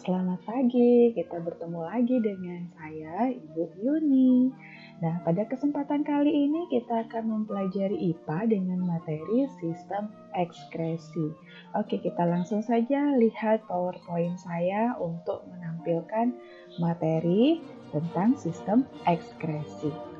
Selamat pagi, kita bertemu lagi dengan saya, Ibu Yuni. Nah, pada kesempatan kali ini kita akan mempelajari IPA dengan materi sistem ekskresi. Oke, kita langsung saja lihat PowerPoint saya untuk menampilkan materi tentang sistem ekskresi.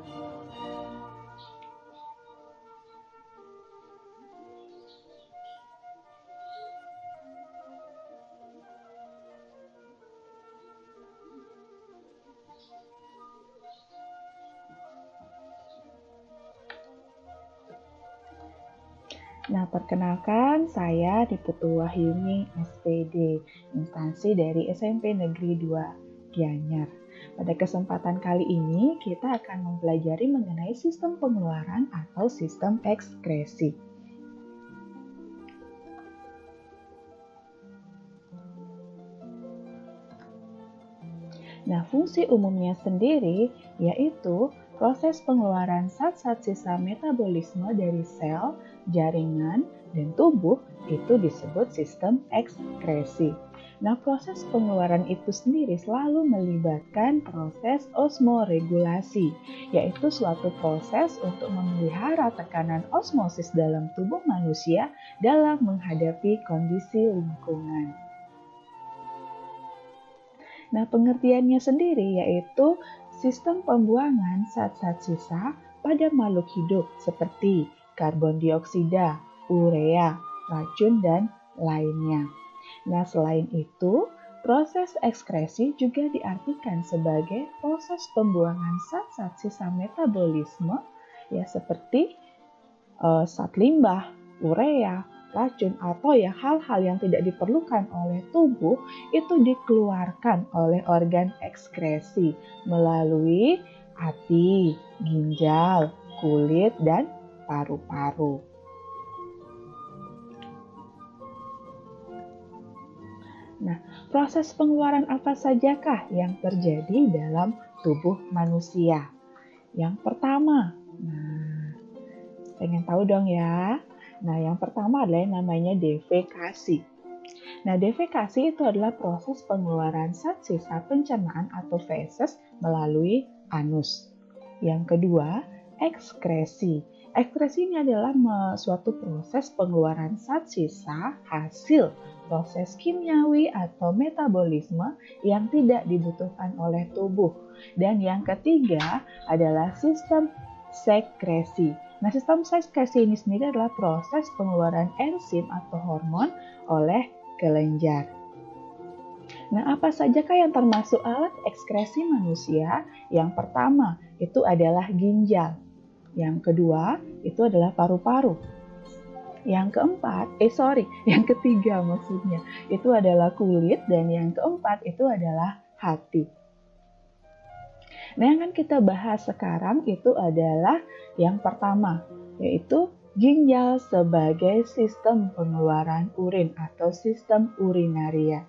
Nah, perkenalkan saya Diputu Wahyuni SPD, instansi dari SMP Negeri 2 Gianyar. Pada kesempatan kali ini kita akan mempelajari mengenai sistem pengeluaran atau sistem ekskresi. Nah, fungsi umumnya sendiri yaitu proses pengeluaran zat-zat sisa metabolisme dari sel, jaringan, dan tubuh itu disebut sistem ekskresi. Nah, proses pengeluaran itu sendiri selalu melibatkan proses osmoregulasi, yaitu suatu proses untuk memelihara tekanan osmosis dalam tubuh manusia dalam menghadapi kondisi lingkungan. Nah, pengertiannya sendiri yaitu sistem pembuangan zat-zat sisa pada makhluk hidup seperti karbon dioksida, urea, racun, dan lainnya. Nah, selain itu, proses ekskresi juga diartikan sebagai proses pembuangan zat-zat sisa metabolisme ya seperti zat limbah, urea, racun, atau ya hal-hal yang tidak diperlukan oleh tubuh itu dikeluarkan oleh organ ekskresi melalui hati, ginjal, kulit, dan paru-paru. Nah, proses pengeluaran apa sajakah yang terjadi dalam tubuh manusia? Yang pertama, pengen tahu dong ya? Nah, yang pertama adalah yang namanya defekasi. Nah, defekasi itu adalah proses pengeluaran zat sisa pencernaan atau feses melalui anus. Yang kedua, ekskresi. Ekskresi ini adalah suatu proses pengeluaran zat sisa hasil proses kimiawi atau metabolisme yang tidak dibutuhkan oleh tubuh. Dan yang ketiga adalah sistem sekresi. Nah, sistem sekresi ini sendiri adalah proses pengeluaran enzim atau hormon oleh kelenjar. Nah, apa sajakah yang termasuk alat ekskresi manusia? Yang pertama, itu adalah ginjal. Yang kedua, itu adalah paru-paru. Yang ketiga maksudnya, itu adalah kulit, dan yang keempat itu adalah hati. Nah, yang akan kita bahas sekarang itu adalah yang pertama, yaitu ginjal sebagai sistem pengeluaran urin atau sistem urinaria.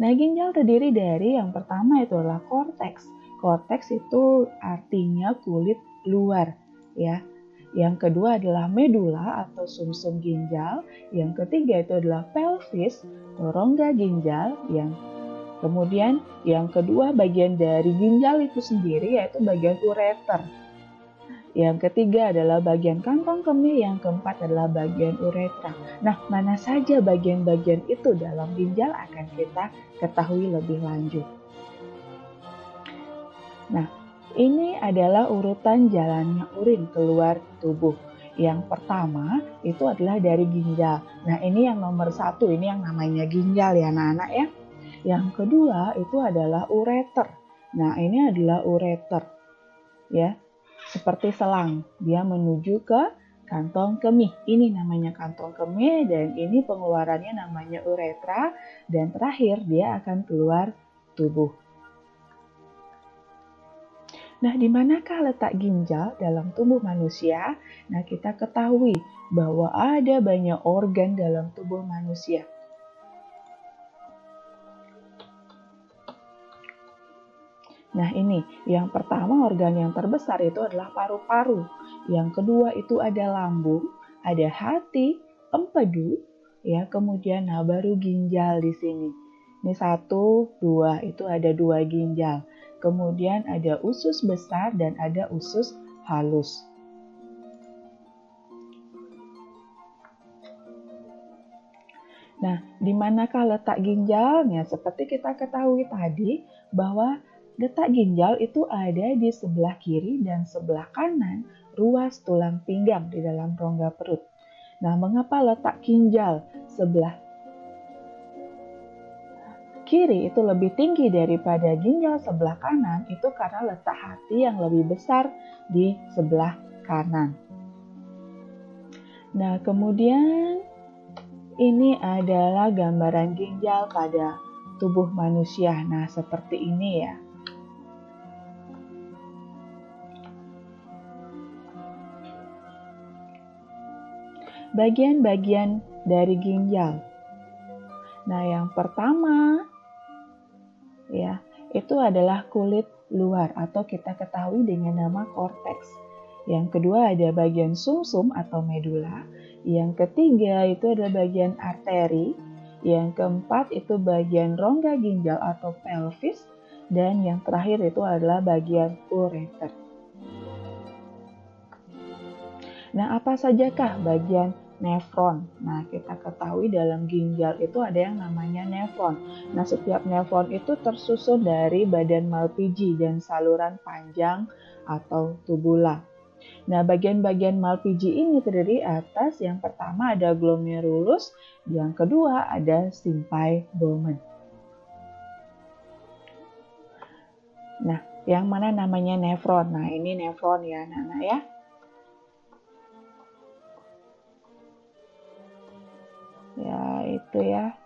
Nah, ginjal terdiri dari yang pertama itu adalah korteks. Korteks itu artinya kulit luar, ya. Yang kedua adalah medula atau sumsum ginjal. Yang ketiga itu adalah pelvis, rongga ginjal. Kemudian yang kedua bagian dari ginjal itu sendiri yaitu bagian ureter. Yang ketiga adalah bagian kantong kemih, yang keempat adalah bagian uretra. Nah, mana saja bagian-bagian itu dalam ginjal akan kita ketahui lebih lanjut. Nah, ini adalah urutan jalannya urin keluar tubuh. Yang pertama itu adalah dari ginjal. Nah, ini yang nomor 1, ini yang namanya ginjal ya anak-anak ya. Yang kedua itu adalah ureter. Nah, ini adalah ureter. Ya, seperti selang. Dia menuju ke kantong kemih. Ini namanya kantong kemih dan ini pengeluarannya namanya uretra. Dan terakhir dia akan keluar tubuh. Nah, di manakah letak ginjal dalam tubuh manusia? Nah, kita ketahui bahwa ada banyak organ dalam tubuh manusia. Nah, ini yang pertama organ yang terbesar itu adalah paru-paru. Yang kedua itu ada lambung, ada hati, empedu, ya, kemudian baru ginjal di sini. Ini 1, 2, itu ada 2 ginjal. Kemudian ada usus besar dan ada usus halus. Nah, di manakah letak ginjalnya? Seperti kita ketahui tadi bahwa letak ginjal itu ada di sebelah kiri dan sebelah kanan ruas tulang pinggang di dalam rongga perut. Nah, mengapa letak ginjal sebelah kiri itu lebih tinggi daripada ginjal sebelah kanan? Itu karena letak hati yang lebih besar di sebelah kanan. Nah, kemudian ini adalah gambaran ginjal pada tubuh manusia. Nah, seperti ini ya. Bagian-bagian dari ginjal. Nah, yang pertama ya, itu adalah kulit luar atau kita ketahui dengan nama korteks. Yang kedua ada bagian sumsum atau medula. Yang ketiga itu adalah bagian arteri. Yang keempat itu bagian rongga ginjal atau pelvis. Dan yang terakhir itu adalah bagian ureter. Nah, apa sajakah bagian nefron? Nah, kita ketahui dalam ginjal itu ada yang namanya nefron. Nah, setiap nefron itu tersusun dari badan Malpighi dan saluran panjang atau tubula. Nah, bagian-bagian Malpighi ini terdiri atas yang pertama ada glomerulus, yang kedua ada simpai Bowman. Nah, yang mana namanya nefron? Nah, ini nefron ya, anak-anak ya. Ya, itu ya.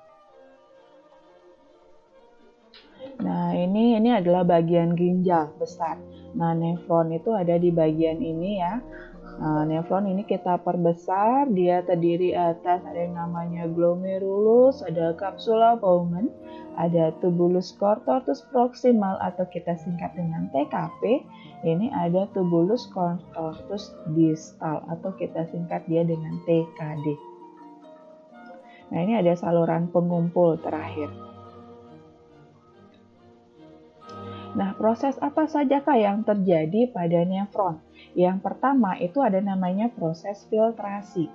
Nah, ini adalah bagian ginjal besar. Nah, nefron itu ada di bagian ini ya. Nah, nefron ini kita perbesar, dia terdiri atas ada yang namanya glomerulus, ada capsula Bowman, ada tubulus cortotus proximal atau kita singkat dengan TKP. Ini ada tubulus cortotus distal atau kita singkat dia dengan TKD. Nah, ini ada saluran pengumpul terakhir. Nah, proses apa sajakah yang terjadi pada nefron? Yang pertama itu ada namanya proses filtrasi.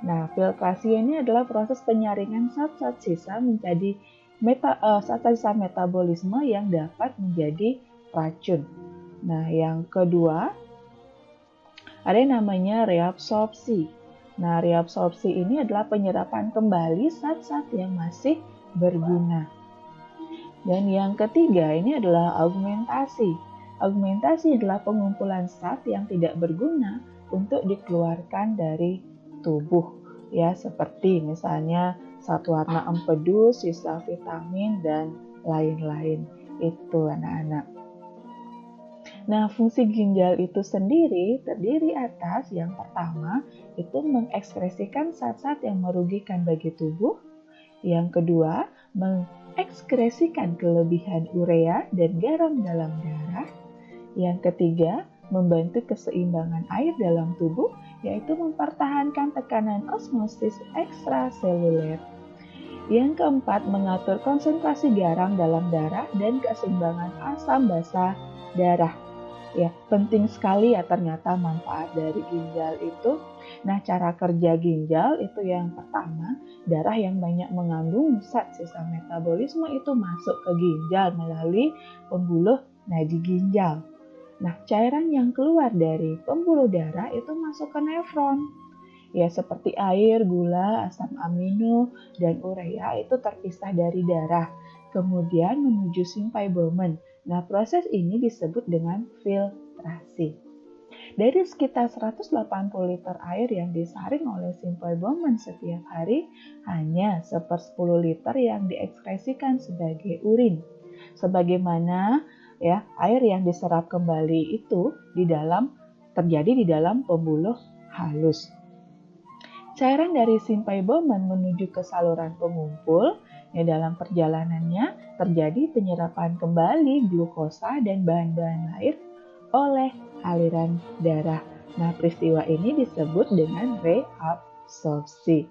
Nah, filtrasi ini adalah proses penyaringan zat-zat sisa menjadi zat-zat sisa metabolisme yang dapat menjadi racun. Nah, yang kedua ada yang namanya reabsorpsi. Nah, reabsorpsi ini adalah penyerapan kembali zat-zat yang masih berguna. Dan yang ketiga ini adalah augmentasi. Augmentasi adalah pengumpulan zat yang tidak berguna untuk dikeluarkan dari tubuh. Ya, seperti misalnya zat warna empedu, sisa vitamin, dan lain-lain. Itu anak-anak. Nah, fungsi ginjal itu sendiri terdiri atas yang pertama itu mengekskresikan zat-zat yang merugikan bagi tubuh. Yang kedua, mengekskresikan kelebihan urea dan garam dalam darah. Yang ketiga, membantu keseimbangan air dalam tubuh, yaitu mempertahankan tekanan osmosis ekstraseluler. Yang keempat, mengatur konsentrasi garam dalam darah dan keseimbangan asam basa darah. Ya, penting sekali ya ternyata manfaat dari ginjal itu. Nah, cara kerja ginjal itu yang pertama, darah yang banyak mengandung zat sisa metabolisme itu masuk ke ginjal melalui pembuluh nadi ginjal. Nah, cairan yang keluar dari pembuluh darah itu masuk ke nefron. Ya, seperti air, gula, asam amino, dan urea itu terpisah dari darah. Kemudian menuju simpai Bowman. Nah, proses ini disebut dengan filtrasi. Dari sekitar 180 liter air yang disaring oleh simpai Bowman setiap hari, hanya 1/10 liter yang diekskresikan sebagai urin. Sebagaimana ya, air yang diserap kembali itu terjadi di dalam pembuluh halus. Cairan dari simpai Bowman menuju ke saluran pengumpul. Ya, dalam perjalanannya terjadi penyerapan kembali glukosa dan bahan-bahan lain oleh aliran darah. Nah, peristiwa ini disebut dengan reabsorpsi.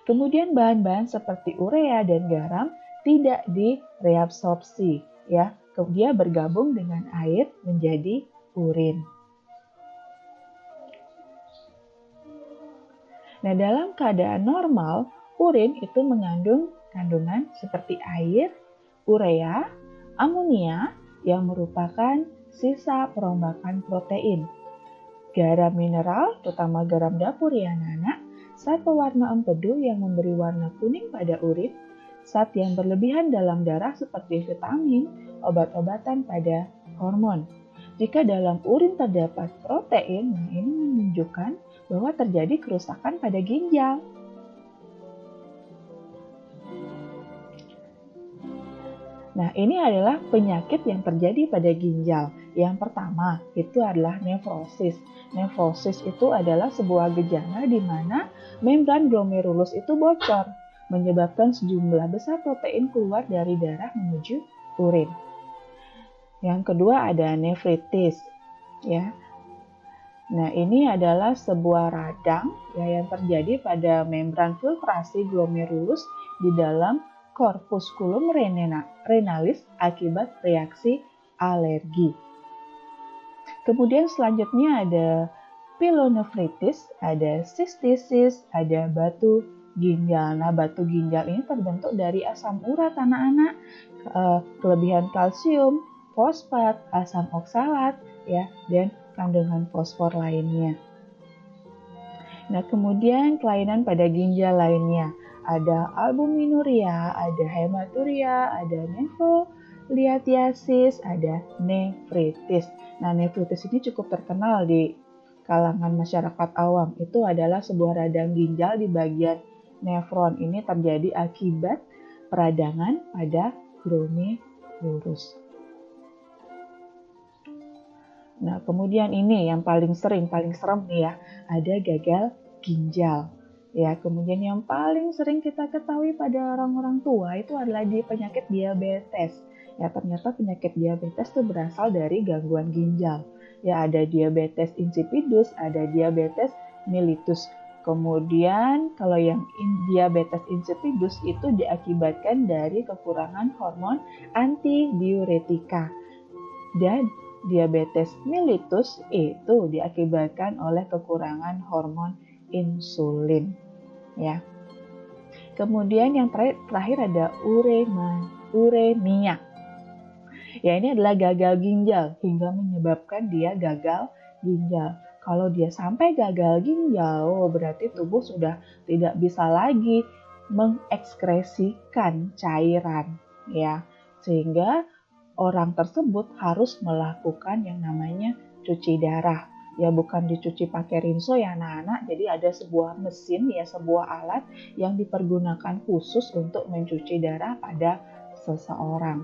Kemudian bahan-bahan seperti urea dan garam tidak direabsorpsi, ya. Dia bergabung dengan air menjadi urin. Nah, dalam keadaan normal, urin itu mengandung kandungan seperti air, urea, amonia yang merupakan sisa perombakan protein, garam mineral, terutama garam dapur ya anak-anak, zat pewarna empedu yang memberi warna kuning pada urin, zat yang berlebihan dalam darah seperti vitamin, obat-obatan pada hormon. Jika dalam urin terdapat protein, nah ini menunjukkan bahwa terjadi kerusakan pada ginjal. Nah, ini adalah penyakit yang terjadi pada ginjal. Yang pertama, itu adalah nefrosis. Nefrosis itu adalah sebuah gejala di mana membran glomerulus itu bocor, menyebabkan sejumlah besar protein keluar dari darah menuju urin. Yang kedua ada nefritis, ya. Nah, ini adalah sebuah radang ya, yang terjadi pada membran filtrasi glomerulus di dalam corpusculum renalis akibat reaksi alergi. Kemudian selanjutnya ada pyelonefritis, ada sistisis, ada batu ginjal. Nah, batu ginjal ini terbentuk dari asam urat anak-anak, kelebihan kalsium, fosfat, asam oksalat, ya, dan kandungan fosfor lainnya. Nah, kemudian kelainan pada ginjal lainnya. Ada albuminuria, ada hematuria, ada nefroliatiasis, ada nefritis. Nah, nefritis ini cukup terkenal di kalangan masyarakat awam. Itu adalah sebuah radang ginjal di bagian nefron. Ini terjadi akibat peradangan pada glomerulus. Nah, kemudian ini yang paling serem nih ya, ada gagal ginjal. Ya, kemudian yang paling sering kita ketahui pada orang-orang tua itu adalah penyakit diabetes. Ya, ternyata penyakit diabetes itu berasal dari gangguan ginjal. Ya, ada diabetes insipidus, ada diabetes mellitus. Kemudian kalau yang diabetes insipidus itu diakibatkan dari kekurangan hormon antidiuretika. Dan diabetes mellitus itu diakibatkan oleh kekurangan hormon insulin, ya. Kemudian yang terakhir ada uremia. Ya, ini adalah gagal ginjal hingga menyebabkan dia gagal ginjal. Kalau dia sampai gagal ginjal, berarti tubuh sudah tidak bisa lagi mengekskresikan cairan, ya. Sehingga orang tersebut harus melakukan yang namanya cuci darah. Ya, bukan dicuci pakai rinso ya anak-anak. Jadi ada sebuah mesin ya, sebuah alat yang dipergunakan khusus untuk mencuci darah pada seseorang.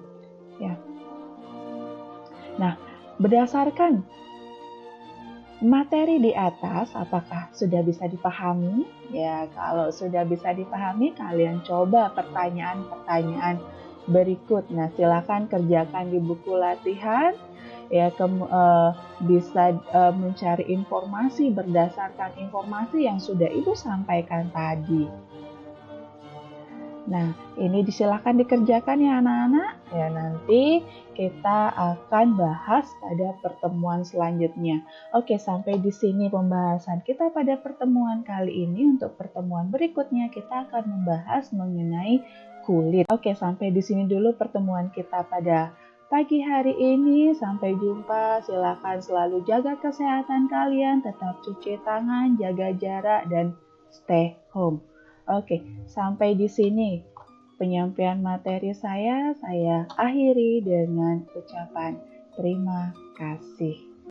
Ya. Nah, berdasarkan materi di atas, apakah sudah bisa dipahami? Ya, kalau sudah bisa dipahami, kalian coba pertanyaan-pertanyaan berikut. Nah, silakan kerjakan di buku latihan. Ya, bisa mencari informasi berdasarkan informasi yang sudah Ibu sampaikan tadi. Nah, ini silakan dikerjakan ya anak-anak. Ya, nanti kita akan bahas pada pertemuan selanjutnya. Oke, sampai di sini pembahasan kita pada pertemuan kali ini. Untuk pertemuan berikutnya kita akan membahas mengenai kulit. Oke, sampai di sini dulu pertemuan kita pada pagi hari ini. Sampai jumpa. Silakan selalu jaga kesehatan kalian, tetap cuci tangan, jaga jarak, dan stay home. Oke, sampai di sini penyampaian materi saya akhiri dengan ucapan terima kasih.